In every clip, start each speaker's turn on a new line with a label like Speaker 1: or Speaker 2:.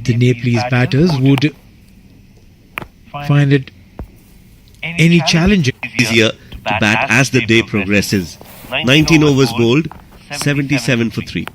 Speaker 1: the Nepalese batters would find it any challenge
Speaker 2: easier to bat as the day progresses. 19 overs bowled, 77 for 3.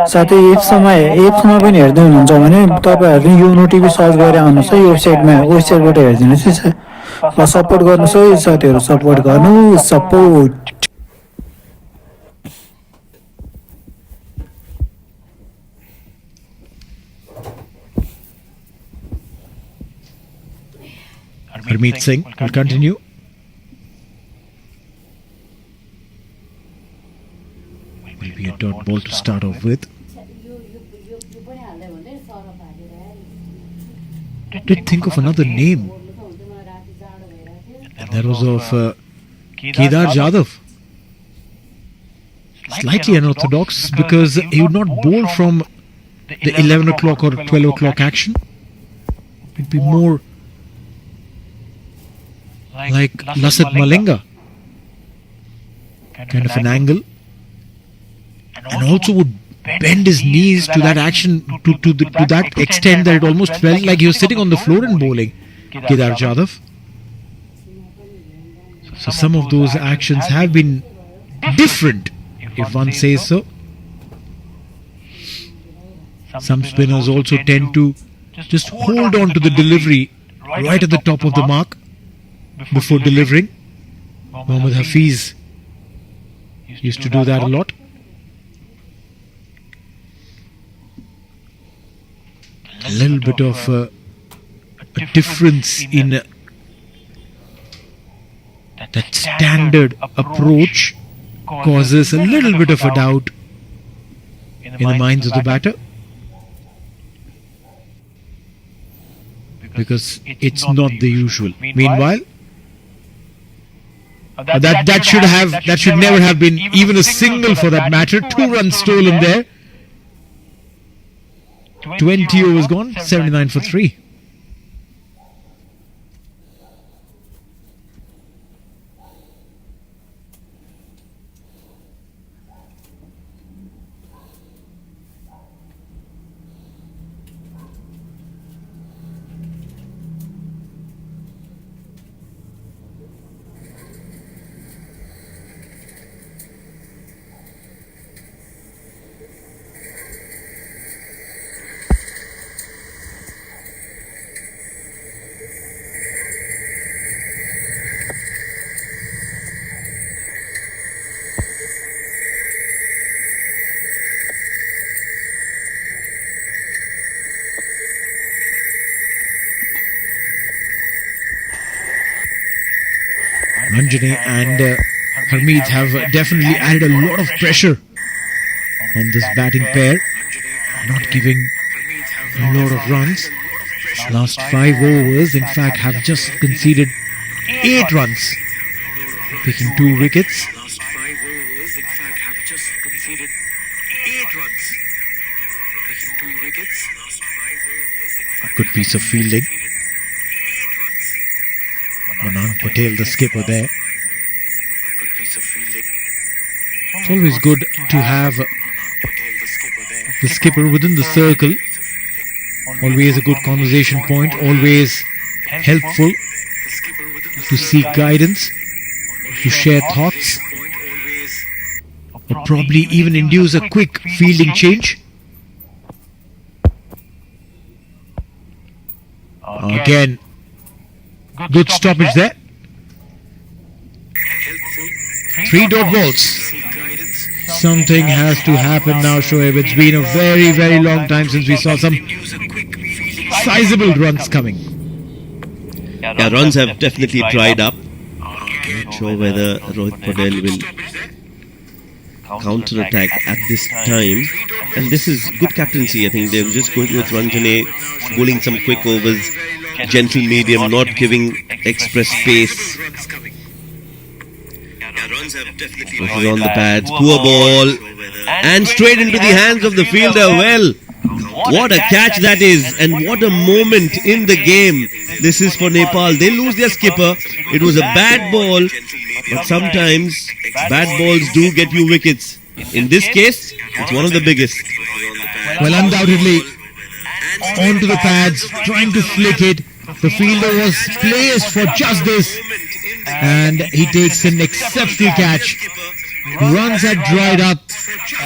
Speaker 3: साथै एप्समा पनि हेर्दै हुनुहुन्छ भने तपाईहरुले योनो टिभी सर्च गरेर आउनुहोस् है, वेबसाइटबाट हेर्दिनुहोस् है। ल सपोर्ट गर्नुहोस् है साथीहरु, सपोर्ट गर्नु, support.
Speaker 1: Harmeet Singh will continue. Will be a dot ball to start off with. Did think of another name. And that was of Kedar Jadhav. Slightly unorthodox because he would not bowl from the 11 o'clock or 12 o'clock action. It would be more like Lasat Malinga kind of an angle, and also would bend his knees to that action to that extent that it almost felt like he was sitting on the floor and bowling, Kedar Jadhav. So some of those actions have been different, if one says so. Some spinners also tend to just hold on to the delivery right at the top of the mark before delivering. Mohammad Hafiz used to do that a lot. A little bit of a difference in that standard approach causes a little bit of a doubt in the minds of the batter, because it's not the usual. Meanwhile, that should never have been even a single for that matter. 2 runs stolen there. 20 overs gone, 79 for 3. Ranjani and Harmeet have definitely added a lot of pressure on this batting pair, not giving a lot of runs. Last 5 overs, in fact, have just conceded 8 runs, picking 2 wickets. A good piece of fielding. Manang Patel, the skipper there. It's always good to have the skipper within the circle. Always a good conversation point, always helpful to seek guidance, to share thoughts, or probably even induce a quick fielding change. Again, good stoppage there. 3 dot balls. Something has to happen now, Shoaib. It's been a very, very long time since we saw some sizable runs coming.
Speaker 2: Yeah, runs have definitely dried up. Not sure whether Rohit Patel will counter-attack at this time. And this is good captaincy. I think they're just going with Ranjane, bowling some quick overs, gentle medium, not giving express pace. This is on the pads. Poor ball. And straight into the hands of the fielder. Well, what a catch that is. And what a moment in the game. This is for Nepal. They lose their skipper. It was a bad ball. But sometimes bad balls do get you wickets. In this case, it's one of the biggest.
Speaker 1: Well, undoubtedly, onto the pads, trying to flick it. The fielder was placed for just this. And he takes an exceptional catch. Runs had dried up.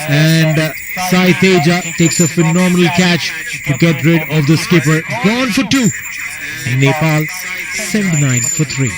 Speaker 1: And Sai Teja takes a phenomenal catch to get rid of the skipper. Gone for 2. Nepal 79 for 3.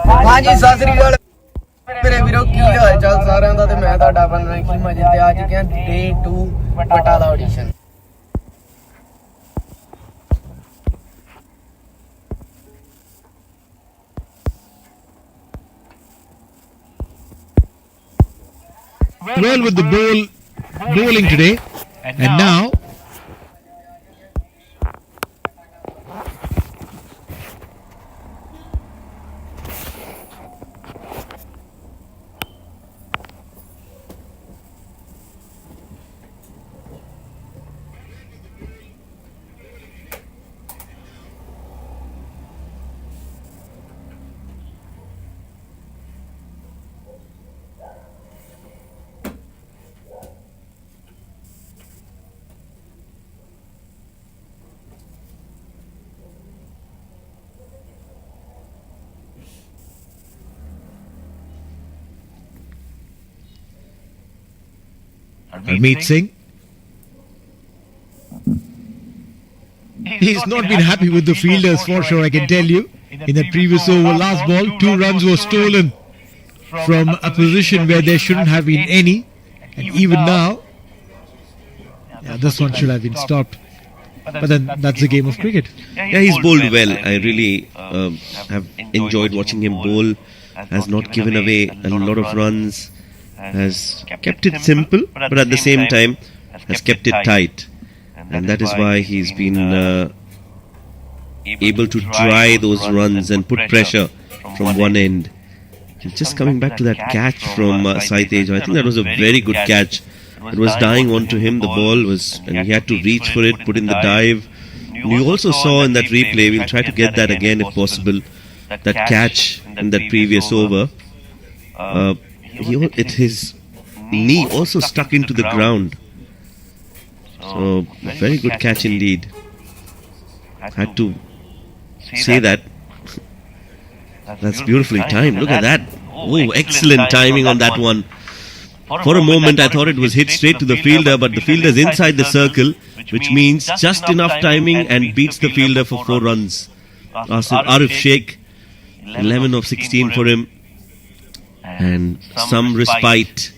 Speaker 4: हाँ जी सत श्री अकाल मेरे वीरों की हाल चाल सारिਆਂ ਦਾ ਤੇ ਮੈਂ ਤੁਹਾਡਾ ਆਪਣਾ ਖੀਮਾ ਜੀ ਤੇ ਅੱਜ ਕਿਹਾ ਡੇ 2 Batala audition
Speaker 1: Well, with the bowling today, and now Harmeet Singh. He's not been happy with the fielders for sure, I can tell you. In that previous over, last ball, 2 runs were stolen from a position where there shouldn't have been any. And even now, this one should have been stopped. But then that's the game of cricket.
Speaker 2: Yeah, he's bowled well. I really have enjoyed watching him bowl. Has not given away a lot of runs. Has kept it simple, but at the same time has kept it tight. And that is why he's been able to try those runs and put pressure from one end. Just coming back to that catch from Sai Teja, I think that was a very good catch. It was dying onto him, the ball was, and he had to reach for it, put in the dive. And you also saw in that replay, we'll try to get that again if possible, that catch in that previous over. His knee also stuck into the ground. So, very good catch indeed. Had to say that. That's beautifully timed. Look at that. Oh, excellent timing on that one. For a moment, I thought it was hit straight to the fielder, but the fielder's inside the circle, which means just enough timing and beats the fielder for 4 runs. Arif Sheikh, 11 of 16 for him. And some respite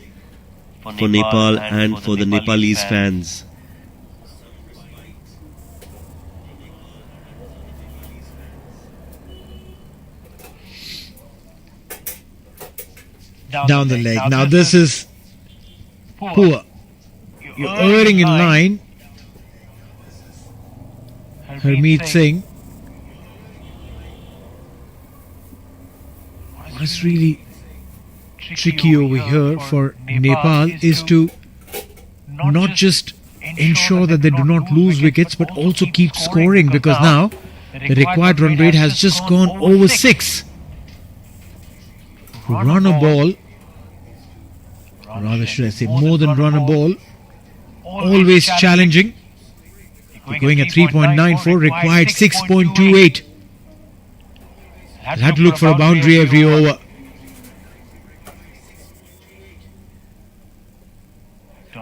Speaker 2: for Nepal and for the Nepalese fans.
Speaker 1: Down the leg. Now this is poor. You're erring in line. Harmeet Singh. What is really tricky over here for Nepal is to not just ensure that they do not lose wickets but also keep scoring, because now the required run rate has just gone over 6. Run a ball, rather should I say more than run a ball, always challenging. You're going at 3.94, required 6.28. They'll have to look for a boundary every over.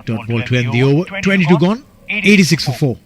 Speaker 1: Dot ball to end the over. 22 gone, 86 for 4.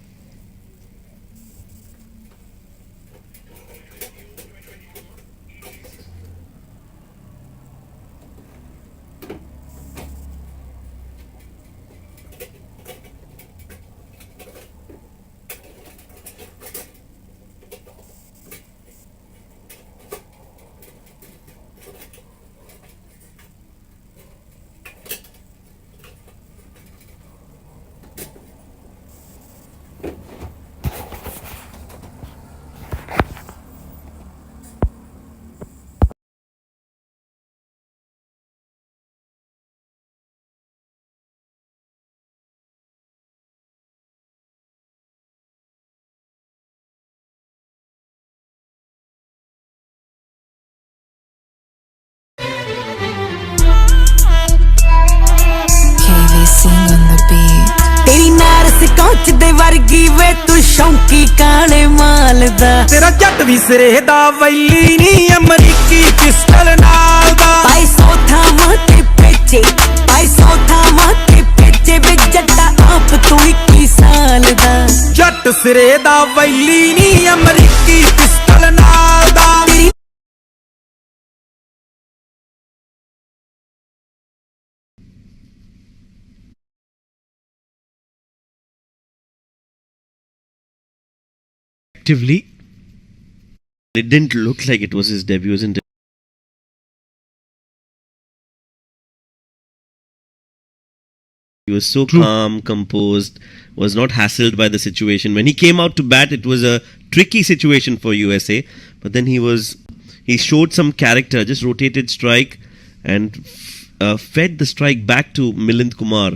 Speaker 5: ਦੇ ਵਰਗੀ ਵੇ ਤੂੰ ਸ਼ੌਂਕੀ ਕਾਲੇ ਮਾਲ ਦਾ ਤੇਰਾ ਜੱਟ ਵੀ ਸਿਰੇ ਦਾ ਵੈਲੀ ਨਹੀਂ ਅਮਰੀਕੀ pistol ਨਾਲ ਦਾ 200 ਥਾਵਾਂ ਤੇ ਪੇਚੇ 200 ਥਾਵਾਂ ਤੇ ਪੇਚੇ ਵੇ ਜੱਟਾ ਆਪ ਤੂੰ 21 ਸਾਲ ਦਾ ਜੱਟ ਸਿਰੇ ਦਾ ਵੈਲੀ ਨਹੀਂ ਅਮਰੀਕੀ ਪਿਸਟਲ ਨਾਲ ਦਾ
Speaker 2: It didn't look like it was his debut, isn't it? He was so calm, composed, was not hassled by the situation. When he came out to bat, it was a tricky situation for USA. But then he showed some character, just rotated strike and fed the strike back to Milind Kumar.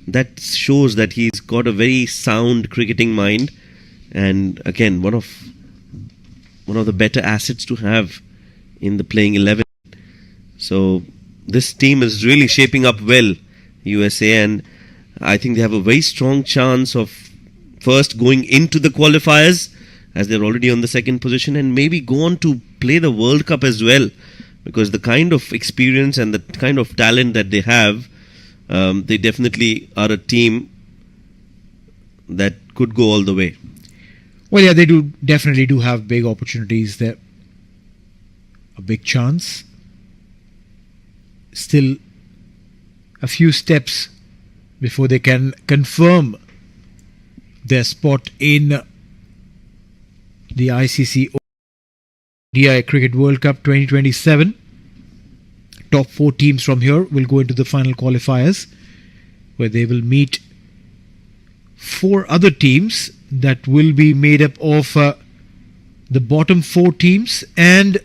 Speaker 2: That shows that he's got a very sound cricketing mind. And again, one of the better assets to have in the playing 11. So this team is really shaping up well, USA, and I think they have a very strong chance of first going into the qualifiers, as they're already on the second position, and maybe go on to play the World Cup as well, because the kind of experience and the kind of talent that they have, they definitely are a team that could go all the way.
Speaker 1: Well, yeah, they definitely do have big opportunities there. A big chance. Still a few steps before they can confirm their spot in the ICC ODI Cricket World Cup 2027. Top 4 teams from here will go into the final qualifiers, where they will meet 4 other teams that will be made up of the bottom 4 teams and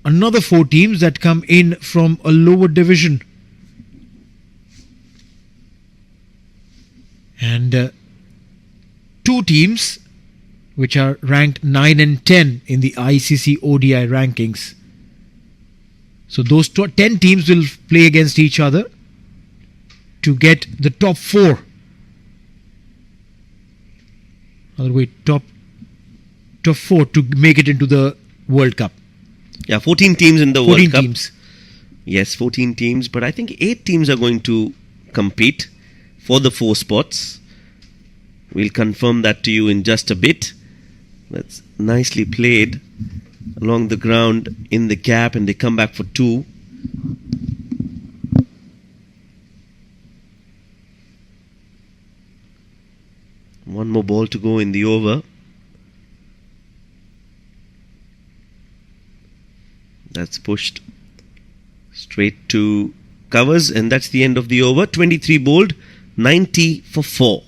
Speaker 1: another 4 teams that come in from a lower division. And 2 teams which are ranked 9 and 10 in the ICC ODI rankings. So those 10 teams will play against each other to get the top 4. Other way, top 4 to make it into the World Cup.
Speaker 2: Yeah, 14 teams in the World Cup.
Speaker 1: 14 teams.
Speaker 2: Yes, 14 teams, but I think 8 teams are going to compete for the 4 spots. We'll confirm that to you in just a bit. That's nicely played along the ground in the gap, and they come back for 2. One more ball to go in the over. That's pushed straight to covers, and that's the end of the over. 23 bowled, 90 for 4.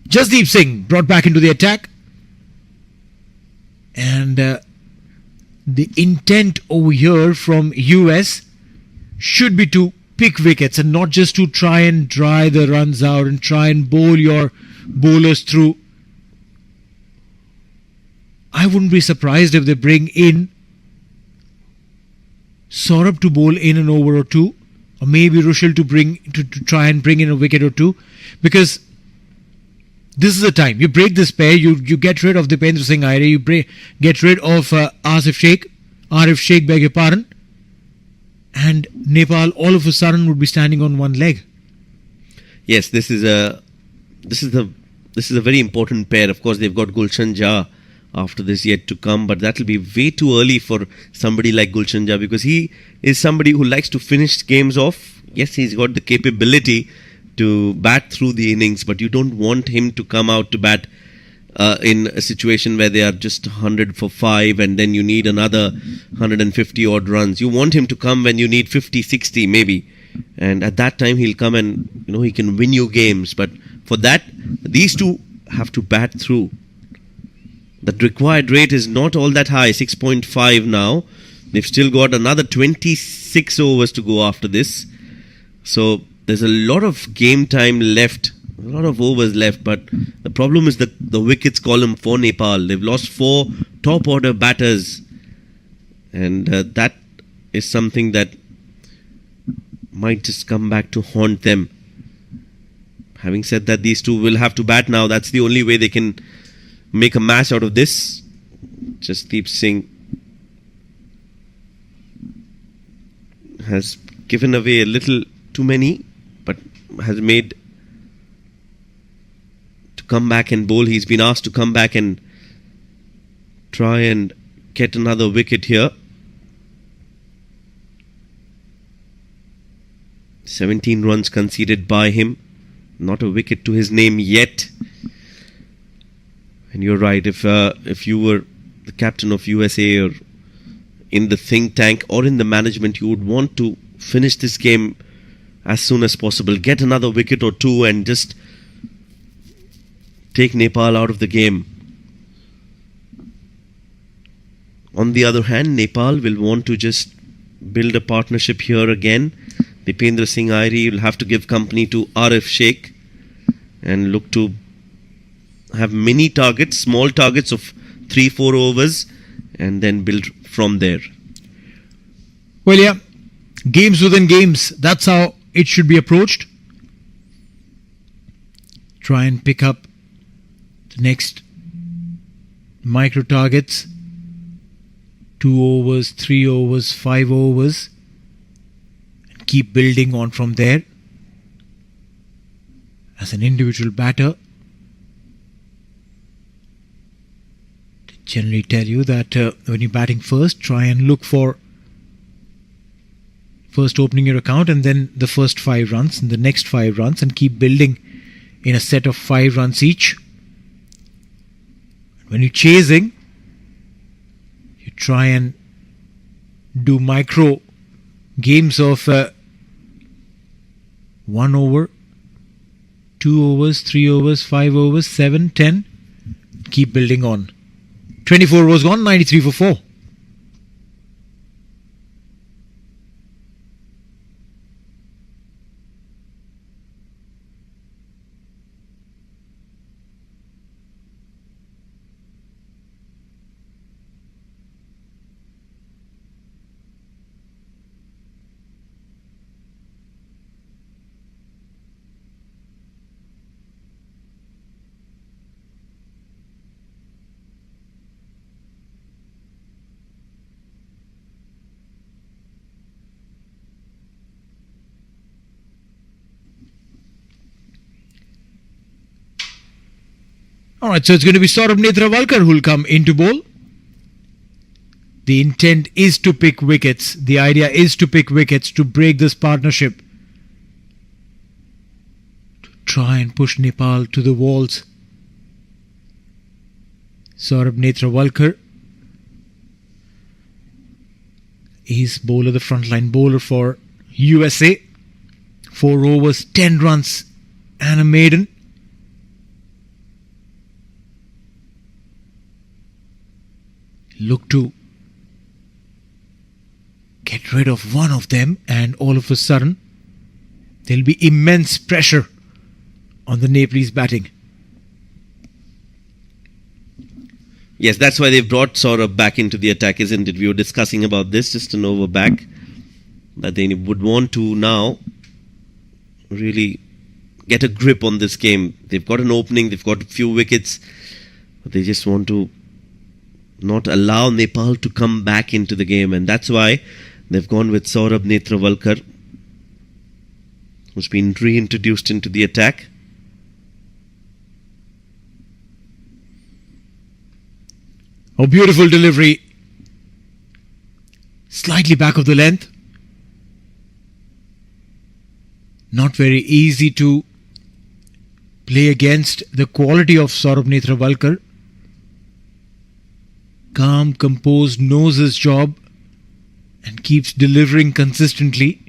Speaker 1: Jasdeep Singh brought back into the attack, and the intent over here from US should be to pick wickets and not just to try and dry the runs out and try and bowl your bowlers through. I wouldn't be surprised if they bring in Saurabh to bowl in an over or two, or maybe Rushil to try and bring in a wicket or two, because this is the time. You break this pair, you get rid of Dipendra Singh Aire, you get rid of Arif Sheikh, beg your pardon, and Nepal all of a sudden would be standing on one leg.
Speaker 2: Yes, this is a very important pair. Of course, they've got Gulshan Jha after this yet to come, but that will be way too early for somebody like Gulshan Jha, because he is somebody who likes to finish games off. Yes, he's got the capability to bat through the innings, but you don't want him to come out to bat in a situation where they are just 100 for 5 and then you need another 150 odd runs. You want him to come when you need 50, 60 maybe, and at that time he'll come and he can win you games. But for that, these two have to bat through. The required rate is not all that high, 6.5 now. They've still got another 26 overs to go after this, so there's a lot of game time left, a lot of overs left, but the problem is the wickets column for Nepal. They've lost 4 top order batters, and that is something that might just come back to haunt them. Having said that, these two will have to bat now. That's the only way they can make a match out of this. Jasdeep Singh has given away a little too many, but has made to come back and bowl. He's been asked to come back and try and get another wicket here. 17 runs conceded by him. Not a wicket to his name yet. And you're right, if you were the captain of USA or in the think tank or in the management, you would want to finish this game as soon as possible, get another wicket or two and just take Nepal out of the game. On the other hand, Nepal will want to just build a partnership here again. Dipendra Singh Aire will have to give company to Arif Sheikh and look to have many targets, small targets of 3-4 overs, and then build from there.
Speaker 1: Well, yeah, games within games. That's how it should be approached. Try and pick up the next micro targets. 2 overs, 3 overs, 5 overs. And keep building on from there. As an individual batter, they generally tell you that when you're batting first, try and look for first opening your account and then the first 5 runs and the next 5 runs, and keep building in a set of 5 runs each. When you're chasing, you try and do micro games of 1 over, 2 overs, 3 overs, 5 overs, 7, 10. Keep building on. 24 was gone, 93 for 4. Alright, so it's going to be Saurabh Netravalkar who will come into bowl. The intent is to pick wickets. The idea is to pick wickets to break this partnership. To try and push Nepal to the walls. Saurabh Netravalkar is bowler, the frontline bowler for USA. 4 overs, 10 runs and a maiden. Look to get rid of one of them, and all of a sudden there'll be immense pressure on the Nepalese batting.
Speaker 2: Yes, that's why they've brought Saurabh back into the attack, isn't it? We were discussing about this just an over back, that they would want to now really get a grip on this game. They've got an opening, they've got a few wickets, but they just want to not allow Nepal to come back into the game, and that's why they've gone with Saurabh Netravalkar, who's been reintroduced into the attack.
Speaker 1: Oh, beautiful delivery. Slightly back of the length. Not very easy to play against the quality of Saurabh Netravalkar. Calm, composed, knows his job and keeps delivering consistently.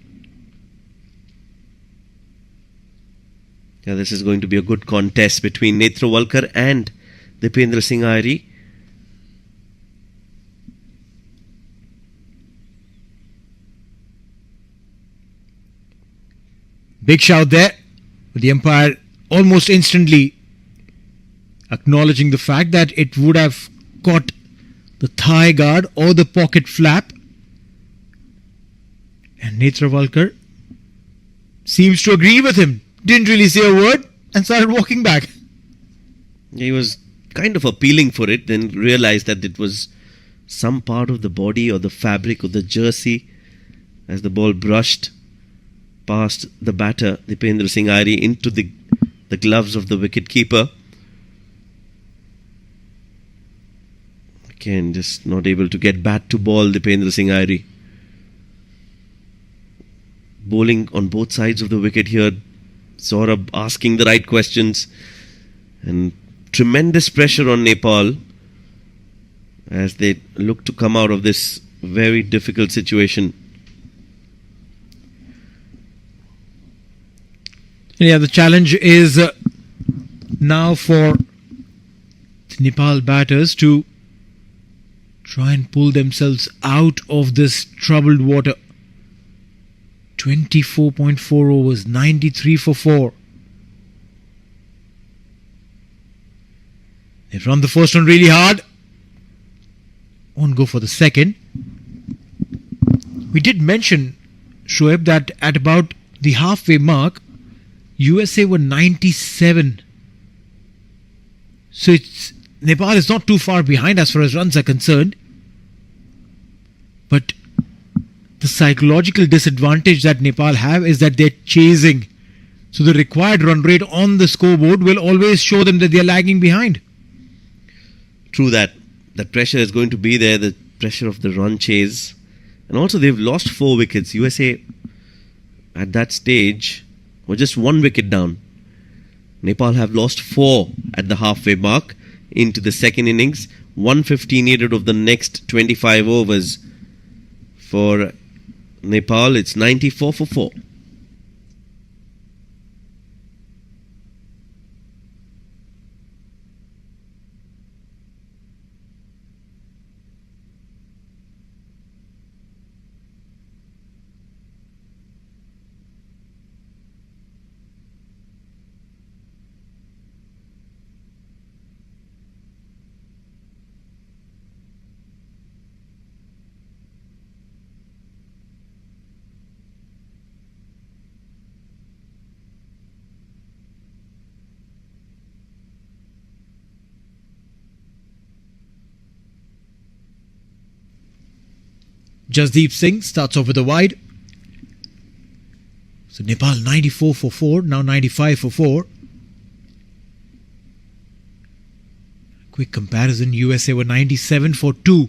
Speaker 2: Yeah, this is going to be a good contest between Netravalkar and Dipendra Singh Airi.
Speaker 1: Big shout there, with the umpire almost instantly acknowledging the fact that it would have caught the thigh guard or the pocket flap. And Netravalkar seems to agree with him. Didn't really say a word and started walking back.
Speaker 2: He was kind of appealing for it, then realized that it was some part of the body or the fabric of the jersey as the ball brushed past the batter, Dipendra Singh Airi, into the gloves of the wicket-keeper. Again, just not able to get bat to ball, Dipendra Singh Airi. Bowling on both sides of the wicket here. Saurabh asking the right questions. And tremendous pressure on Nepal as they look to come out of this very difficult situation.
Speaker 1: Yeah, the challenge is now for the Nepal batters to try and pull themselves out of this troubled water. 24.4 overs, 93 for 4. They've run the first one really hard. Won't go for the second. We did mention, Shoaib, that at about the halfway mark, USA were 97. So Nepal is not too far behind as far as runs are concerned. But the psychological disadvantage that Nepal have is that they're chasing. So the required run rate on the scoreboard will always show them that they're lagging behind.
Speaker 2: True that. That pressure is going to be there, the pressure of the run chase. And also they've lost 4 wickets. USA at that stage were just 1 wicket down. Nepal have lost 4 at the halfway mark into the second innings. 150 needed of the next 25 overs for Nepal. It's 94 for 4.
Speaker 1: Jasdeep Singh starts off with a wide. So Nepal 94 for 4, now 95 for 4. Quick comparison, USA were 97 for 2.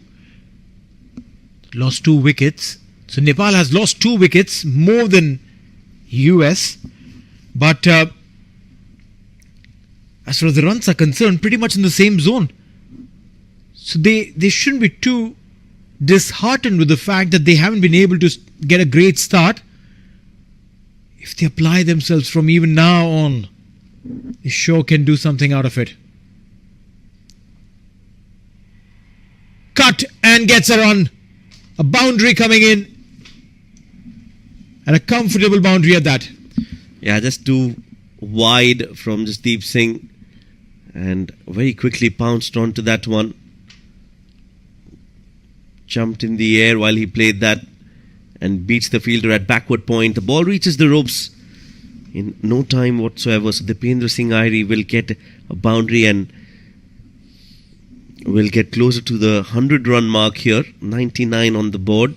Speaker 1: Lost 2 wickets. So Nepal has lost 2 wickets, more than US. But as far as the runs are concerned, pretty much in the same zone. So they shouldn't be too disheartened with the fact that they haven't been able to get a great start. If they apply themselves from even now on, they sure can do something out of it. Cut and gets a run. A boundary coming in. And a comfortable boundary at that.
Speaker 2: Yeah, just too wide from Jasdeep Singh. And very quickly pounced onto that one. Jumped in the air while he played that and beats the fielder at backward point. The ball reaches the ropes in no time whatsoever. So Dipendra Singh Airi will get a boundary and will get closer to the 100-run mark here. 99 on the board.